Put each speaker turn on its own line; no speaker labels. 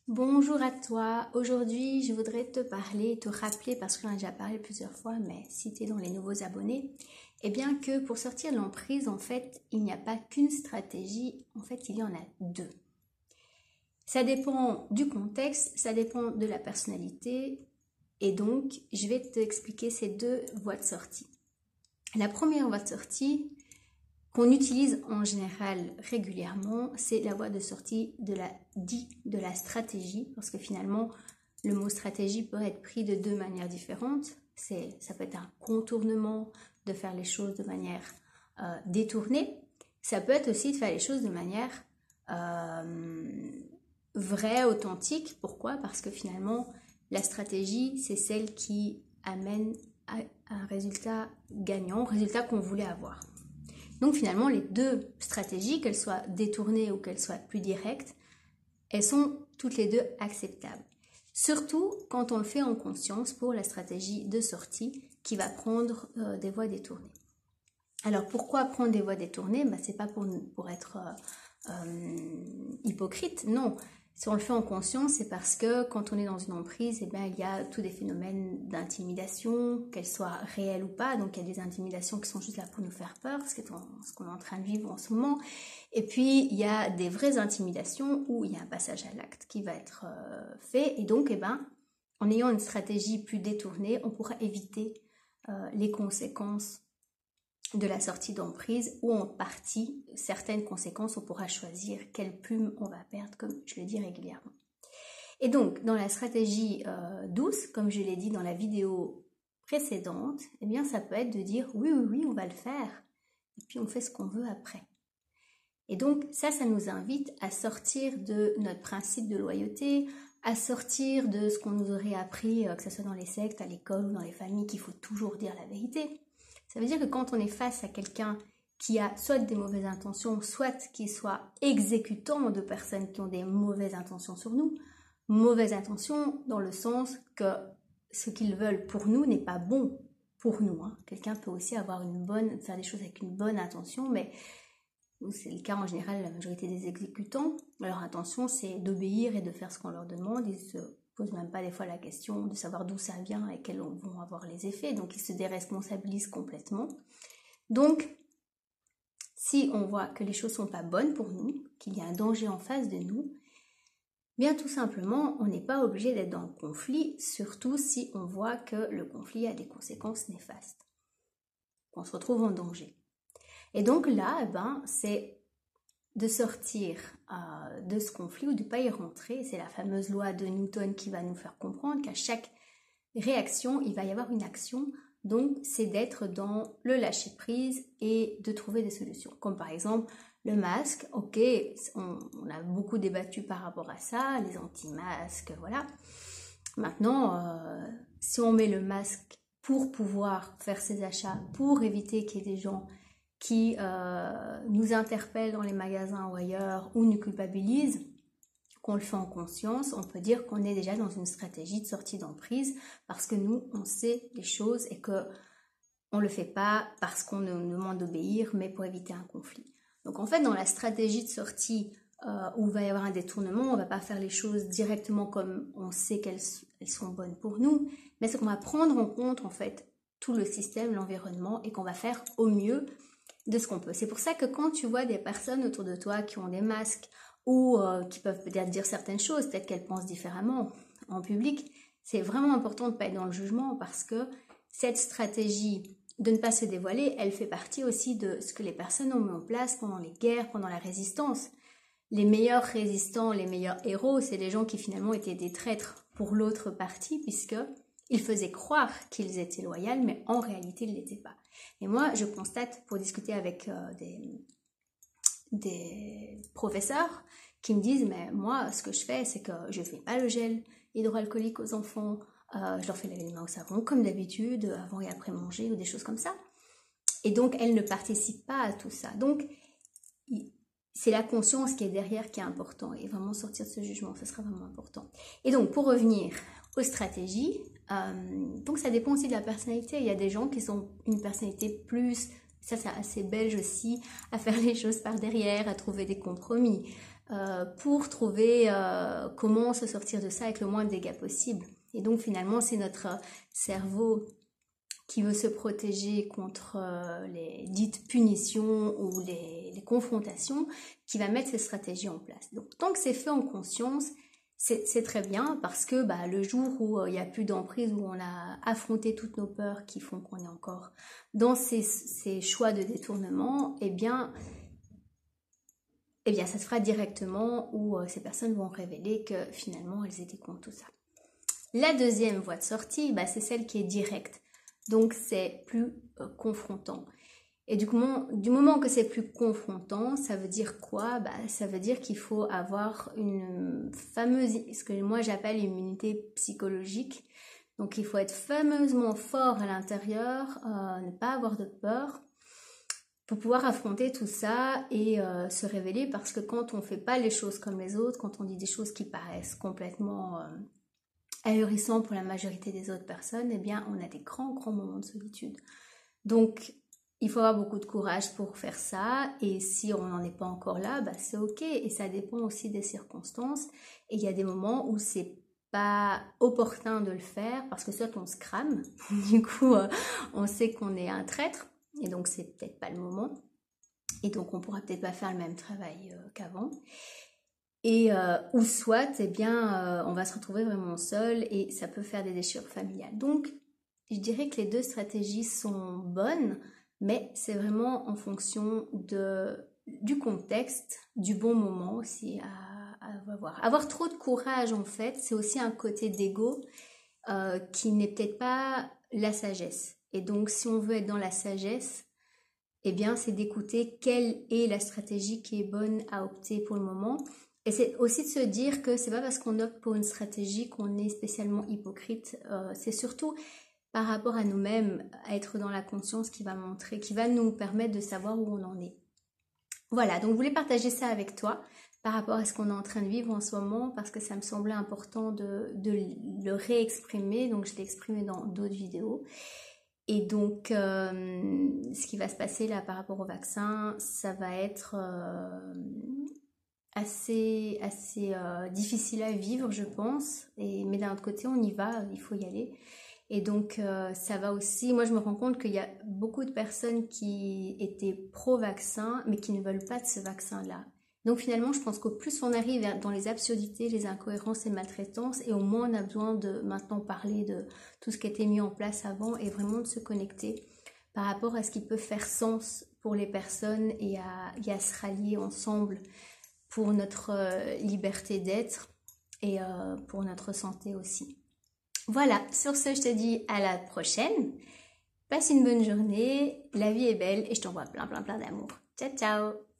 Bonjour à toi, aujourd'hui je voudrais te parler, te rappeler, parce que j'en ai déjà parlé plusieurs fois, mais si tu es dans les nouveaux abonnés, eh bien que pour sortir de l'emprise, en fait, il n'y a pas qu'une stratégie, en fait, il y en a deux. Ça dépend du contexte, ça dépend de la personnalité, et donc je vais t'expliquer ces deux voies de sortie. La première voie de sortie, qu'on utilise en général régulièrement, c'est la voie de sortie de la stratégie, parce que finalement, le mot stratégie peut être pris de deux manières différentes. Ça peut être un contournement de faire les choses de manière détournée. Ça peut être aussi de faire les choses de manière vraie, authentique. Pourquoi? Parce que finalement, la stratégie, c'est celle qui amène à un résultat gagnant, un résultat qu'on voulait avoir. Donc finalement, les deux stratégies, qu'elles soient détournées ou qu'elles soient plus directes, elles sont toutes les deux acceptables. Surtout quand on le fait en conscience pour la stratégie de sortie qui va prendre des voies détournées. Alors pourquoi prendre des voies détournées? C'est pas pour être hypocrite, non. Si on le fait en conscience, c'est parce que quand on est dans une emprise, il y a tous des phénomènes d'intimidation, qu'elles soient réelles ou pas. Donc il y a des intimidations qui sont juste là pour nous faire peur, ce qu'on est en train de vivre en ce moment. Et puis il y a des vraies intimidations où il y a un passage à l'acte qui va être fait. Et donc, en ayant une stratégie plus détournée, on pourra éviter les conséquences de la sortie d'emprise, ou en partie, certaines conséquences, on pourra choisir quelle plume on va perdre, comme je le dis régulièrement. Et donc, dans la stratégie douce, comme je l'ai dit dans la vidéo précédente, ça peut être de dire oui, on va le faire, et puis on fait ce qu'on veut après. Et donc, ça nous invite à sortir de notre principe de loyauté, à sortir de ce qu'on nous aurait appris, que ce soit dans les sectes, à l'école ou dans les familles, qu'il faut toujours dire la vérité. Ça veut dire que quand on est face à quelqu'un qui a soit des mauvaises intentions, soit qui soit exécutant de personnes qui ont des mauvaises intentions sur nous, mauvaises intentions dans le sens que ce qu'ils veulent pour nous n'est pas bon pour nous. Quelqu'un peut aussi faire des choses avec une bonne intention, mais c'est le cas en général, la majorité des exécutants, leur intention c'est d'obéir et de faire ce qu'on leur demande. Ils se posent même pas des fois la question de savoir d'où ça vient et quels vont avoir les effets, donc ils se déresponsabilisent complètement. Donc, si on voit que les choses sont pas bonnes pour nous, qu'il y a un danger en face de nous, bien tout simplement, on n'est pas obligé d'être dans le conflit, surtout si on voit que le conflit a des conséquences néfastes, qu'on se retrouve en danger. Et donc là, c'est de sortir de ce conflit ou de ne pas y rentrer. C'est la fameuse loi de Newton qui va nous faire comprendre qu'à chaque réaction, il va y avoir une action. Donc, c'est d'être dans le lâcher-prise et de trouver des solutions. Comme par exemple, le masque. Ok, on a beaucoup débattu par rapport à ça, les anti-masques, voilà. Maintenant, si on met le masque pour pouvoir faire ses achats, pour éviter qu'il y ait des gens qui nous interpellent dans les magasins ou ailleurs ou nous culpabilisent, qu'on le fait en conscience, on peut dire qu'on est déjà dans une stratégie de sortie d'emprise parce que nous, on sait les choses et qu'on ne le fait pas parce qu'on nous demande d'obéir, mais pour éviter un conflit. Donc en fait, dans la stratégie de sortie où il va y avoir un détournement, on ne va pas faire les choses directement comme on sait qu'elles sont bonnes pour nous, mais c'est qu'on va prendre en compte en fait tout le système, l'environnement et qu'on va faire au mieux de ce qu'on peut. C'est pour ça que quand tu vois des personnes autour de toi qui ont des masques ou qui peuvent peut-être dire certaines choses, peut-être qu'elles pensent différemment en public, c'est vraiment important de ne pas être dans le jugement parce que cette stratégie de ne pas se dévoiler, elle fait partie aussi de ce que les personnes ont mis en place pendant les guerres, pendant la résistance. Les meilleurs résistants, les meilleurs héros, c'est les gens qui finalement étaient des traîtres pour l'autre partie puisque ils faisaient croire qu'ils étaient loyaux, mais en réalité, ils ne l'étaient pas. Et moi, je constate, pour discuter avec des professeurs qui me disent, mais moi, ce que je fais, c'est que je ne fais pas le gel hydroalcoolique aux enfants, je leur fais laver les mains au savon, comme d'habitude, avant et après manger, ou des choses comme ça. Et donc, elles ne participent pas à tout ça. Donc, c'est la conscience qui est derrière qui est important. Et vraiment sortir de ce jugement, ce sera vraiment important. Et donc, pour revenir aux stratégies, donc ça dépend aussi de la personnalité. Il y a des gens qui ont une personnalité plus, ça c'est assez belge aussi, à faire les choses par derrière, à trouver des compromis. pour trouver comment se sortir de ça avec le moins de dégâts possible. Et donc finalement, c'est notre cerveau qui veut se protéger contre les dites punitions ou les confrontations, qui va mettre ces stratégies en place. Donc tant que c'est fait en conscience, c'est très bien, parce que le jour où il n'y a plus d'emprise, où on a affronté toutes nos peurs qui font qu'on est encore dans ces choix de détournement, eh bien ça se fera directement, où ces personnes vont révéler que finalement elles étaient contre tout ça. La deuxième voie de sortie, c'est celle qui est directe. Donc c'est plus confrontant. Et du moment que c'est plus confrontant, ça veut dire quoi? Ça veut dire qu'il faut avoir une fameuse, ce que moi j'appelle une immunité psychologique. Donc il faut être fameusement fort à l'intérieur, ne pas avoir de peur, pour pouvoir affronter tout ça et se révéler, parce que quand on fait pas les choses comme les autres, quand on dit des choses qui paraissent complètement ahurissantes pour la majorité des autres personnes, eh bien on a des grands moments de solitude. Donc il faut avoir beaucoup de courage pour faire ça, et si on n'en est pas encore là, c'est ok, et ça dépend aussi des circonstances. Et il y a des moments où c'est pas opportun de le faire, parce que soit on se crame, du coup on sait qu'on est un traître, et donc c'est peut-être pas le moment, et donc on pourra peut-être pas faire le même travail qu'avant, et ou soit on va se retrouver vraiment seul, et ça peut faire des déchirures familiales. Donc je dirais que les deux stratégies sont bonnes, mais c'est vraiment en fonction du contexte, du bon moment aussi à avoir. Avoir trop de courage, en fait, c'est aussi un côté d'ego qui n'est peut-être pas la sagesse. Et donc, si on veut être dans la sagesse, eh bien, c'est d'écouter quelle est la stratégie qui est bonne à opter pour le moment. Et c'est aussi de se dire que c'est pas parce qu'on opte pour une stratégie qu'on est spécialement hypocrite. C'est surtout par rapport à nous-mêmes, à être dans la conscience qui va nous permettre de savoir où on en est. Voilà, donc je voulais partager ça avec toi par rapport à ce qu'on est en train de vivre en ce moment, parce que ça me semblait important de le réexprimer, donc je l'ai exprimé dans d'autres vidéos. Et donc, ce qui va se passer là par rapport au vaccin, ça va être assez difficile à vivre, je pense, mais d'un autre côté, on y va, il faut y aller. Et donc, ça va aussi, moi je me rends compte qu'il y a beaucoup de personnes qui étaient pro-vaccin, mais qui ne veulent pas de ce vaccin-là. Donc finalement, je pense qu'au plus on arrive dans les absurdités, les incohérences et maltraitances, et au moins on a besoin de maintenant parler de tout ce qui a été mis en place avant, et vraiment de se connecter par rapport à ce qui peut faire sens pour les personnes, et à se rallier ensemble pour notre liberté d'être, et pour notre santé aussi. Voilà, sur ce, je te dis à la prochaine. Passe une bonne journée, la vie est belle, et je t'envoie plein d'amour. Ciao, ciao!